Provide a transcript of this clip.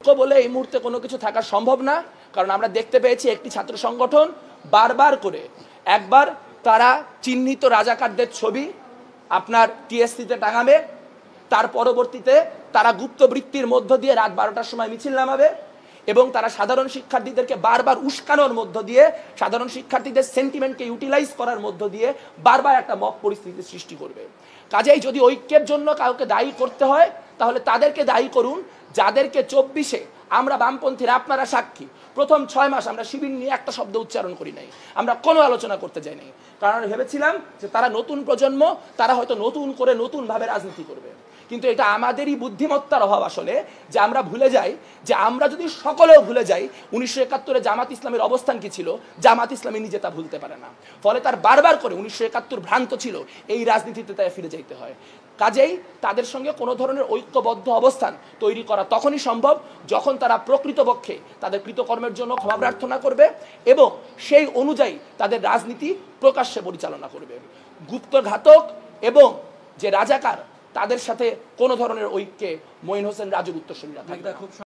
ঐক্য বলে এই মুহূর্তে কোনো কিছু থাকা সম্ভব না, কারণ আমরা দেখতে পেয়েছি একটি ছাত্র সংগঠন বারবার করে, একবার তারা চিহ্নিত রাজাকারদের ছবি আপনার টিএসসিতে টাঙাবে, তার পরবর্তীতে তারা গুপ্তবৃত্তির মধ্য দিয়ে রাত 12টার সময় মিছিল নামাবে এবং তারা সাধারণ শিক্ষার্থীদেরকে বারবার উস্কানোর মধ্য দিয়ে, সাধারণ শিক্ষার্থীদের সেন্টিমেন্টকে ইউটিলাইজ করার মধ্য দিয়ে বারবার একটা মব পরিস্থিতি সৃষ্টি করবে। কাজেই যদি ঐক্যের জন্য কাউকে দায়ী করতে হয় তাহলে তাদেরকে দায়ী করুন যাদেরকে 24-এ আমরা বামপন্থীরা, আপনারা সাক্ষী, প্রথম 6 মাস আমরা শিবির নিয়ে একটা শব্দ উচ্চারণ করি নাই, আমরা কোনো আলোচনা করতে যাই নাই, কারণ ভেবেছিলাম যে তারা নতুন প্রজন্ম, তারা হয়তো নতুন করে নতুনভাবে রাজনীতি করবে। কিন্তু এটা আমাদেরই বুদ্ধিমত্তার অভাব আসলে, যে আমরা ভুলে যাই যে আমরা যদি সকলেও ভুলে যাই 1971-এ জামাত ইসলামের অবস্থান কি ছিল, জামাত ইসলামী নিজে তা ভুলতে পারে না। ফলে তার বারবার করে 1971 ভ্রান্ত ছিল, এই রাজনীতিতে তাই ফিরে যেতে হয়। কাজেই তাদের সঙ্গে কোনো ধরনের ঐক্যবদ্ধ অবস্থান তৈরি করা তখনই সম্ভব যখন তারা প্রকৃতপক্ষে তাদের কৃতকর্মের জন্য ক্ষমা প্রার্থনা করবে এবং সেই অনুযায়ী তাদের রাজনীতি প্রকাশ্যে পরিচালনা করবে। গুপ্তঘাতক এবং যে রাজাকার, তাদের সাথে কোনো ধরনের ঐক্যে মঈন হোসেন রাজুর উত্তরসূরিরা থাকবে না।